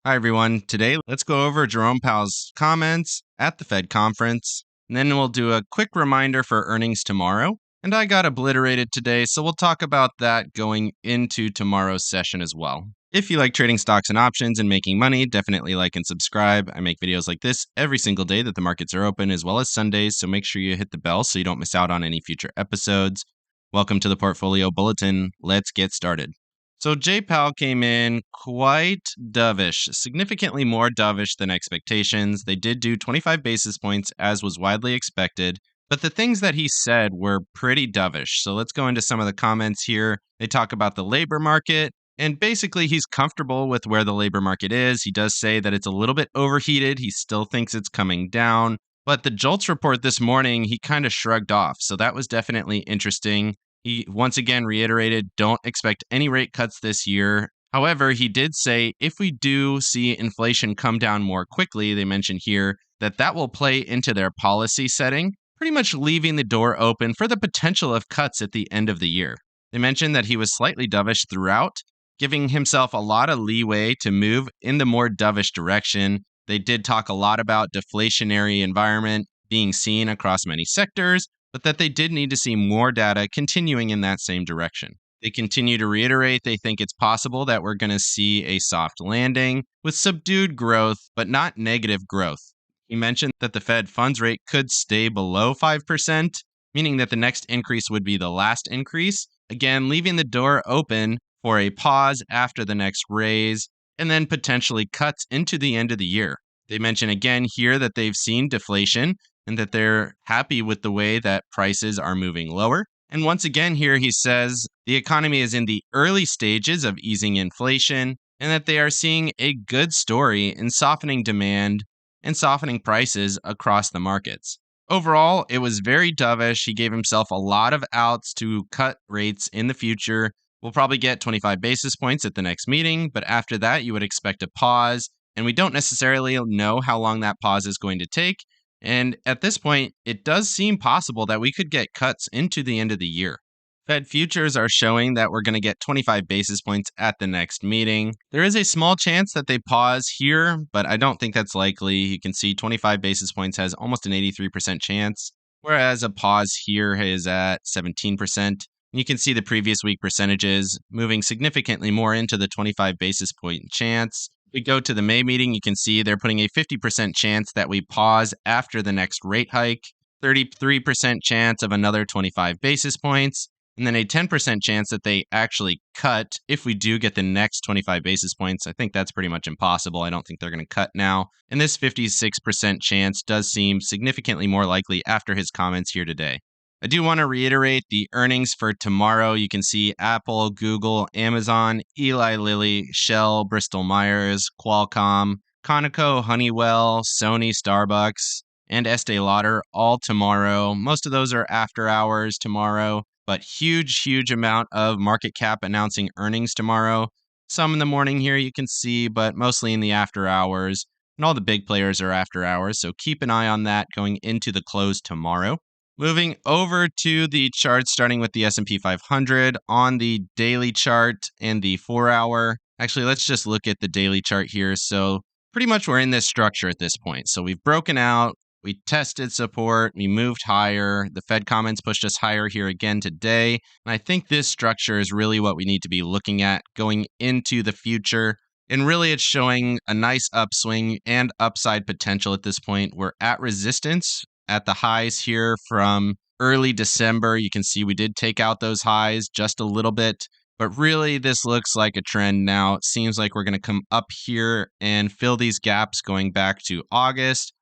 Hi, everyone. Today, let's go over Jerome Powell's comments at the Fed conference, and then we'll do a quick reminder for earnings tomorrow. And I got obliterated today, so we'll talk about that going into tomorrow's session as well. If you like trading stocks and options and making money, definitely like and subscribe. I make videos like this every single day that the markets are open, as well as Sundays, so make sure you hit the bell so you don't miss out on any future episodes. Welcome to the Portfolio Bulletin. Let's get started. So Jay Powell came in quite dovish, significantly more dovish than expectations. They did do 25 basis points as was widely expected, but the things that he said were pretty dovish. So let's go into some of the comments here. They talk about the labor market, and basically he's comfortable with where the labor market is. He does say that it's a little bit overheated. He still thinks it's coming down. But the JOLTS report this morning, he kind of shrugged off. So that was definitely interesting. He once again reiterated, don't expect any rate cuts this year. However, he did say if we do see inflation come down more quickly, they mentioned here that will play into their policy setting, pretty much leaving the door open for the potential of cuts at the end of the year. They mentioned that he was slightly dovish throughout, giving himself a lot of leeway to move in the more dovish direction. They did talk a lot about deflationary environment being seen across many sectors, but that they did need to see more data continuing in that same direction. They continue to reiterate they think it's possible that we're going to see a soft landing with subdued growth, but not negative growth. He mentioned that the Fed funds rate could stay below 5%, meaning that the next increase would be the last increase, again, leaving the door open for a pause after the next raise, and then potentially cuts into the end of the year. They mention again here that they've seen deflation and that they're happy with the way that prices are moving lower. And once again here he says the economy is in the early stages of easing inflation and that they are seeing a good story in softening demand and softening prices across the markets. Overall, it was very dovish. He gave himself a lot of outs to cut rates in the future. We'll probably get 25 basis points at the next meeting, but after that you would expect a pause, and we don't necessarily know how long that pause is going to take. And at this point, it does seem possible that we could get cuts into the end of the year. Fed futures are showing that we're going to get 25 basis points at the next meeting. There is a small chance that they pause here, but I don't think that's likely. You can see 25 basis points has almost an 83% chance, whereas a pause here is at 17%. You can see the previous week percentages moving significantly more into the 25 basis point chance. We go to the May meeting, you can see they're putting a 50% chance that we pause after the next rate hike, 33% chance of another 25 basis points, and then a 10% chance that they actually cut if we do get the next 25 basis points. I think that's pretty much impossible. I don't think they're going to cut now. And this 56% chance does seem significantly more likely after his comments here today. I do want to reiterate the earnings for tomorrow. You can see Apple, Google, Amazon, Eli Lilly, Shell, Bristol Myers, Qualcomm, Conoco, Honeywell, Sony, Starbucks, and Estee Lauder all tomorrow. Most of those are after hours tomorrow, but huge amount of market cap announcing earnings tomorrow. Some in the morning here you can see, but mostly in the after hours. And all the big players are after hours, so keep an eye on that going into the close tomorrow. Moving over to the charts, starting with the S&P 500 on the daily chart and the 4-hour. Actually, let's just look at the daily chart here. So pretty much we're in this structure at this point. So we've broken out, we tested support, we moved higher. The Fed comments pushed us higher here again today. And I think this structure is really what we need to be looking at going into the future. And really, it's showing a nice upswing and upside potential at this point. We're at resistance at the highs here from early December. You can see we did take out those highs just a little bit, but really this looks like a trend now. It seems like we're going to come up here and fill these gaps going back to August.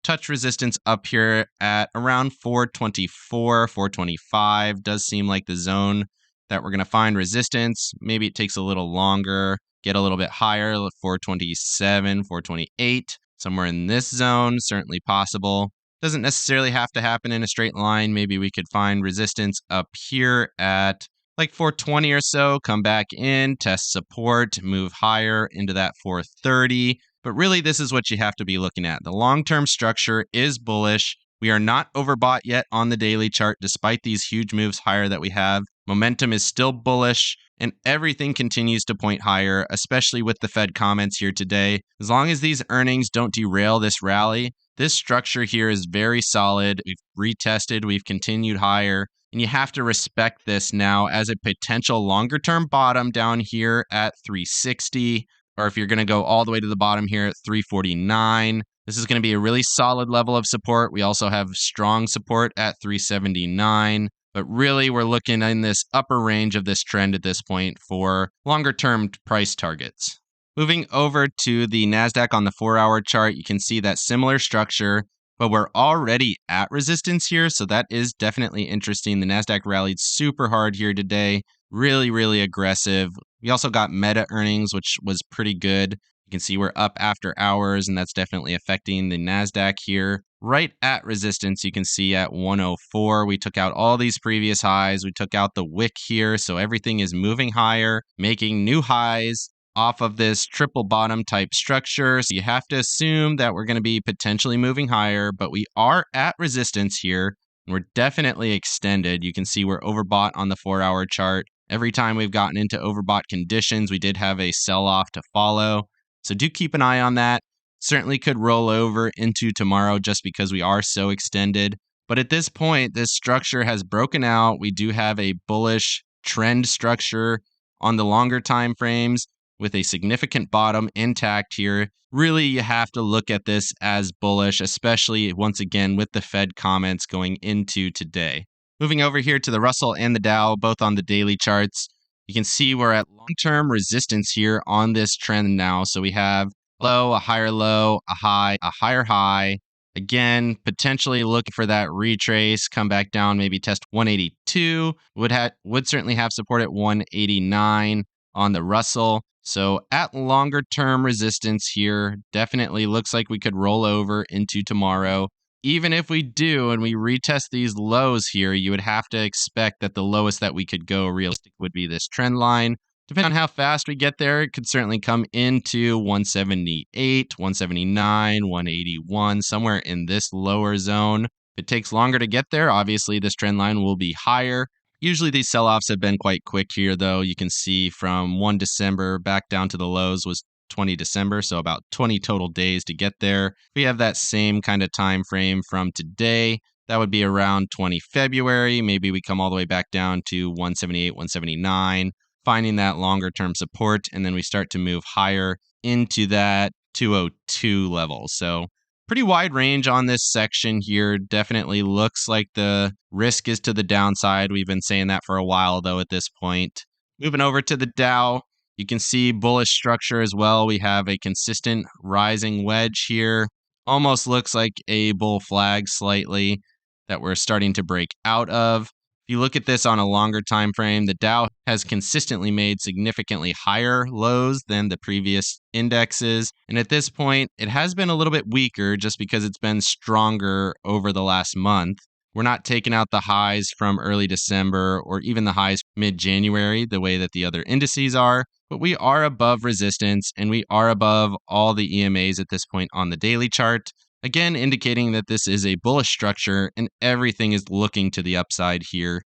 Touch resistance up here at around 424, 425 does seem like the zone that we're going to find resistance. Maybe it takes a little longer, get a little bit higher, 427, 428, somewhere in this zone, certainly possible. Doesn't necessarily have to happen in a straight line. Maybe we could find resistance up here at like 420 or so, come back in, test support, move higher into that 430. But really, this is what you have to be looking at. The long-term structure is bullish. We are not overbought yet on the daily chart despite these huge moves higher that we have. Momentum is still bullish and everything continues to point higher, especially with the Fed comments here today. As long as these earnings don't derail this rally, this structure here is very solid. We've retested, we've continued higher, and you have to respect this now as a potential longer term bottom down here at 360, or if you're going to go all the way to the bottom here at 349. This is going to be a really solid level of support. We also have strong support at 379. But really, we're looking in this upper range of this trend at this point for longer term price targets. Moving over to the NASDAQ on the 4-hour chart, you can see that similar structure, but we're already at resistance here. So that is definitely interesting. The NASDAQ rallied super hard here today. Really, really aggressive. We also got Meta earnings, which was pretty good. You can see we're up after hours, and that's definitely affecting the NASDAQ here. Right at resistance, you can see at 104, we took out all these previous highs. We took out the wick here, so everything is moving higher, making new highs off of this triple bottom type structure. So you have to assume that we're going to be potentially moving higher, but we are at resistance here, and we're definitely extended. You can see we're overbought on the 4-hour chart. Every time we've gotten into overbought conditions, we did have a sell-off to follow. So do keep an eye on that. Certainly could roll over into tomorrow just because we are so extended. But at this point, this structure has broken out. We do have a bullish trend structure on the longer time frames with a significant bottom intact here. Really, you have to look at this as bullish, especially once again with the Fed comments going into today. Moving over here to the Russell and the Dow, both on the daily charts. You can see we're at long-term resistance here on this trend now. So we have low, a higher low, a high, a higher high. Again, potentially looking for that retrace, come back down, maybe test 182. Would certainly have support at 189 on the Russell. So at longer term resistance here, definitely looks like we could roll over into tomorrow. Even if we do and we retest these lows here, you would have to expect that the lowest that we could go realistic would be this trend line. Depending on how fast we get there, it could certainly come into 178, 179, 181, somewhere in this lower zone. If it takes longer to get there, obviously this trend line will be higher. Usually these sell-offs have been quite quick here, though. You can see from 1 December back down to the lows was 20 December, so about 20 total days to get there. We have that same kind of time frame from today. That would be around 20 February. Maybe we come all the way back down to 178, 179, finding that longer term support, and then we start to move higher into that 202 level. So pretty wide range on this section here. Definitely looks like the risk is to the downside. We've been saying that for a while, though, at this point. Moving over to the Dow. You can see bullish structure as well. We have a consistent rising wedge here. Almost looks like a bull flag slightly that we're starting to break out of. If you look at this on a longer time frame, the Dow has consistently made significantly higher lows than the previous indexes. And at this point, it has been a little bit weaker just because it's been stronger over the last month. We're not taking out the highs from early December or even the highs mid-January the way that the other indices are, but we are above resistance and we are above all the EMAs at this point on the daily chart. Again, indicating that this is a bullish structure and everything is looking to the upside here,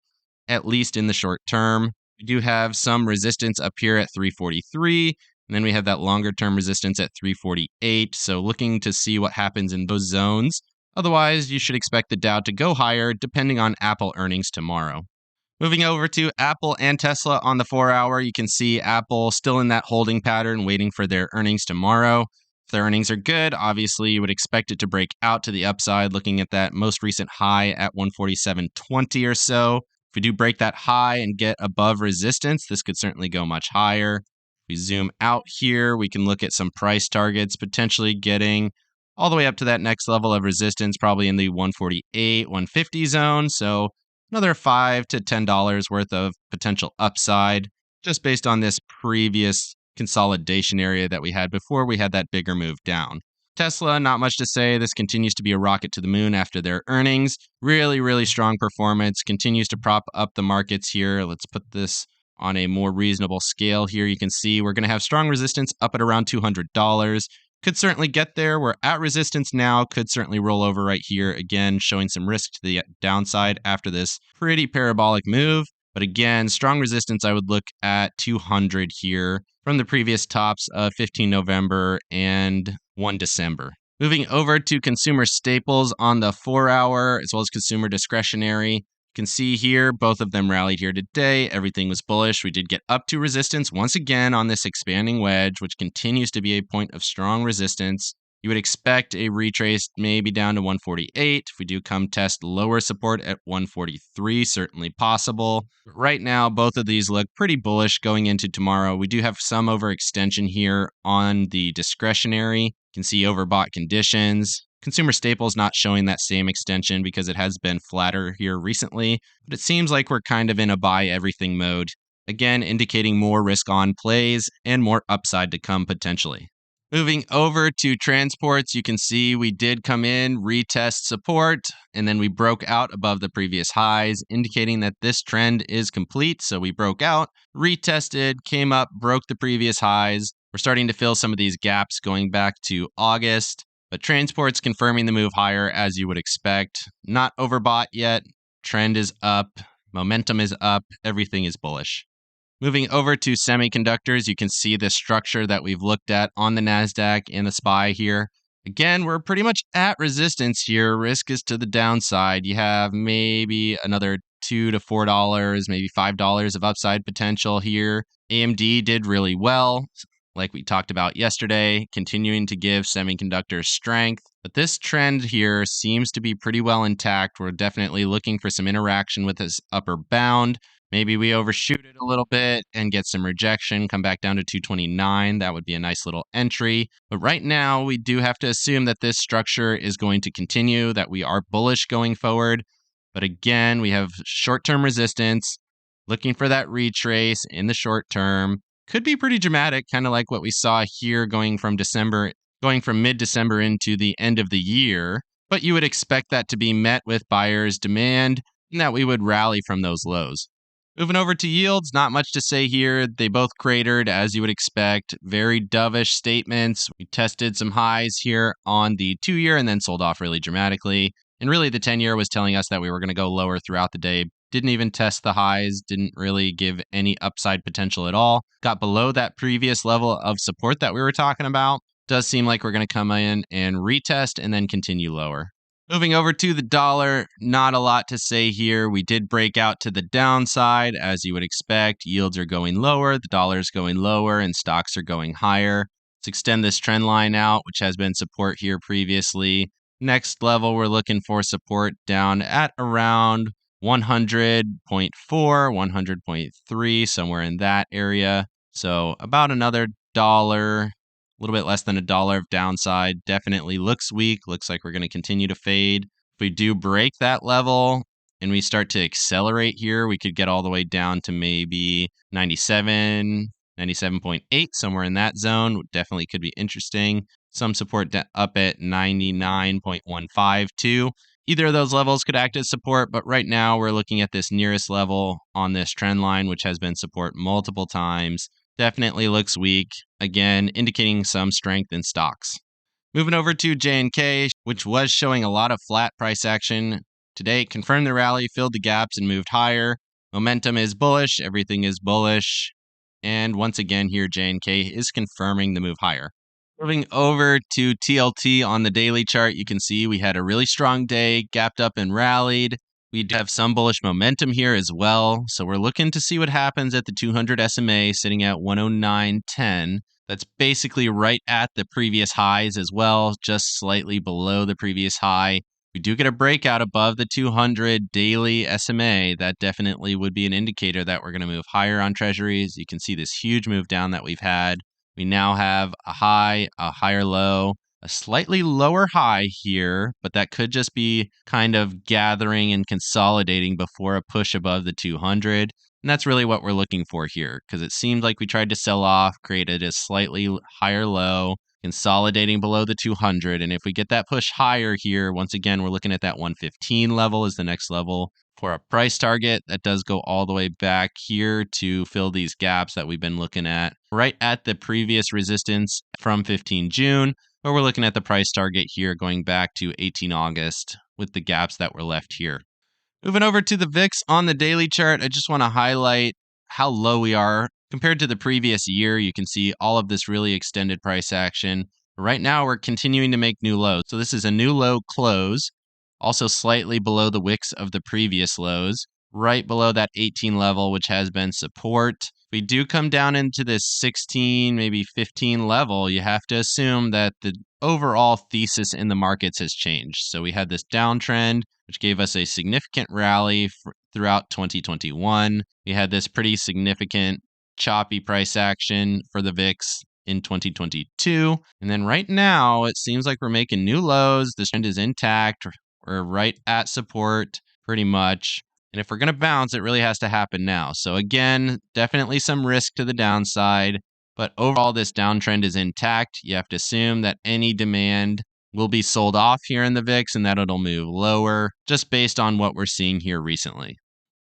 at least in the short term. We do have some resistance up here at 343, and then we have that longer term resistance at 348. So looking to see what happens in those zones. Otherwise, you should expect the Dow to go higher depending on Apple earnings tomorrow. Moving over to Apple and Tesla on the 4-hour, you can see Apple still in that holding pattern waiting for their earnings tomorrow. If their earnings are good, obviously you would expect it to break out to the upside, looking at that most recent high at 147.20 or so. If we do break that high and get above resistance, this could certainly go much higher. If we zoom out here, we can look at some price targets, potentially getting all the way up to that next level of resistance, probably in the 148, 150 zone. So another $5 to $10 worth of potential upside just based on this previous consolidation area that we had before we had that bigger move down. Tesla, not much to say. This continues to be a rocket to the moon after their earnings. Really, really strong performance. Continues to prop up the markets here. Let's put this on a more reasonable scale here. You can see we're going to have strong resistance up at around $200. Could certainly get there. We're at resistance now, could certainly roll over right here. Again, showing some risk to the downside after this pretty parabolic move. But again, strong resistance, I would look at 200 here from the previous tops of 15 November and 1 December. Moving over to consumer staples on the 4-hour, as well as consumer discretionary. You can see here, both of them rallied here today. Everything was bullish. We did get up to resistance once again on this expanding wedge, which continues to be a point of strong resistance. You would expect a retrace maybe down to 148. If we do come test lower support at 143, certainly possible. But right now, both of these look pretty bullish going into tomorrow. We do have some overextension here on the discretionary. You can see overbought conditions. Consumer staples not showing that same extension because it has been flatter here recently, but it seems like we're kind of in a buy everything mode. Again, indicating more risk on plays and more upside to come potentially. Moving over to transports, you can see we did come in, retest support, and then we broke out above the previous highs, indicating that this trend is complete. So we broke out, retested, came up, broke the previous highs. We're starting to fill some of these gaps going back to August. But transport's confirming the move higher as you would expect. Not overbought yet. Trend is up. Momentum is up. Everything is bullish. Moving over to semiconductors, you can see the structure that we've looked at on the NASDAQ and the SPY here. Again, we're pretty much at resistance here. Risk is to the downside. You have maybe another $2 to $4, maybe $5 of upside potential here. AMD did really well, like we talked about yesterday, continuing to give semiconductors strength. But this trend here seems to be pretty well intact. We're definitely looking for some interaction with this upper bound. Maybe we overshoot it a little bit and get some rejection, come back down to 229. That would be a nice little entry. But right now, we do have to assume that this structure is going to continue, that we are bullish going forward. But again, we have short-term resistance, looking for that retrace in the short term. Could be pretty dramatic, kind of like what we saw here going from mid-December into the end of the year. But you would expect that to be met with buyers' demand and that we would rally from those lows. Moving over to yields, not much to say here. They both cratered as you would expect. Very dovish statements. We tested some highs here on the 2-year and then sold off really dramatically. And really the 10-year was telling us that we were going to go lower throughout the day. Didn't even test the highs, didn't really give any upside potential at all. Got below that previous level of support that we were talking about. Does seem like we're going to come in and retest and then continue lower. Moving over to the dollar, not a lot to say here. We did break out to the downside, as you would expect. Yields are going lower, the dollar's going lower, and stocks are going higher. Let's extend this trend line out, which has been support here previously. Next level, we're looking for support down at around 100.4, 100.3, somewhere in that area. So about another dollar. A little bit less than $1 of downside. Definitely looks weak. Looks like we're going to continue to fade. If we do break that level and we start to accelerate here, we could get all the way down to maybe 97, 97.8, somewhere in that zone. Definitely could be interesting. Some support up at 99.15 too. Either of those levels could act as support, but right now we're looking at this nearest level on this trend line, which has been support multiple times. Definitely looks weak, again, indicating some strength in stocks. Moving over to J&K, which was showing a lot of flat price action. Today, confirmed the rally, filled the gaps, and moved higher. Momentum is bullish, everything is bullish. And once again here, J&K is confirming the move higher. Moving over to TLT on the daily chart, you can see we had a really strong day, gapped up and rallied. We have some bullish momentum here as well. So we're looking to see what happens at the 200 SMA sitting at 109.10. That's basically right at the previous highs as well, just slightly below the previous high. We do get a breakout above the 200 daily SMA. That definitely would be an indicator that we're going to move higher on treasuries. You can see this huge move down that we've had. We now have a high, a higher low, a slightly lower high here, but that could just be kind of gathering and consolidating before a push above the 200. And that's really what we're looking for here, because it seemed like we tried to sell off, created a slightly higher low, consolidating below the 200. And if we get that push higher here, once again, we're looking at that 115 level is the next level for a price target. That does go all the way back here to fill these gaps that we've been looking at right at the previous resistance from 15 June. But we're looking at the price target here going back to 18 August with the gaps that were left here. Moving over to the VIX on the daily chart, I just want to highlight how low we are. Compared to the previous year, you can see all of this really extended price action. Right now, we're continuing to make new lows. So this is a new low close, also slightly below the wicks of the previous lows, right below that 18 level, which has been support. If we do come down into this 16, maybe 15 level, you have to assume that the overall thesis in the markets has changed. So we had this downtrend, which gave us a significant rally throughout 2021. We had this pretty significant choppy price action for the VIX in 2022. And then right now, it seems like we're making new lows. This trend is intact. We're right at support pretty much. And if we're going to bounce, it really has to happen now. So again, definitely some risk to the downside. But overall, this downtrend is intact. You have to assume that any demand will be sold off here in the VIX and that it'll move lower just based on what we're seeing here recently.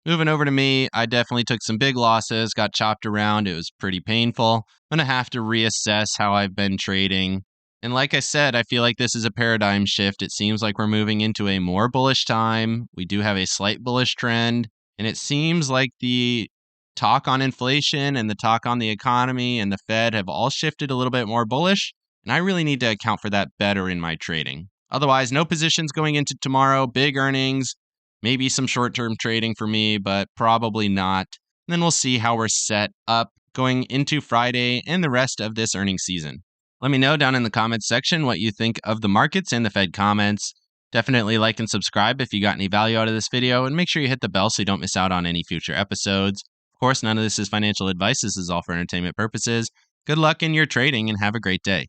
Moving over to me, I definitely took some big losses, got chopped around. It was pretty painful. I'm going to have to reassess how I've been trading. And like I said, I feel like this is a paradigm shift. It seems like we're moving into a more bullish time. We do have a slight bullish trend. And it seems like the talk on inflation and the talk on the economy and the Fed have all shifted a little bit more bullish. And I really need to account for that better in my trading. Otherwise, no positions going into tomorrow, big earnings, maybe some short-term trading for me, but probably not. And then we'll see how we're set up going into Friday and the rest of this earnings season. Let me know down in the comments section what you think of the markets and the Fed comments. Definitely like and subscribe if you got any value out of this video, and make sure you hit the bell so you don't miss out on any future episodes. Of course, none of this is financial advice. This is all for entertainment purposes. Good luck in your trading and have a great day.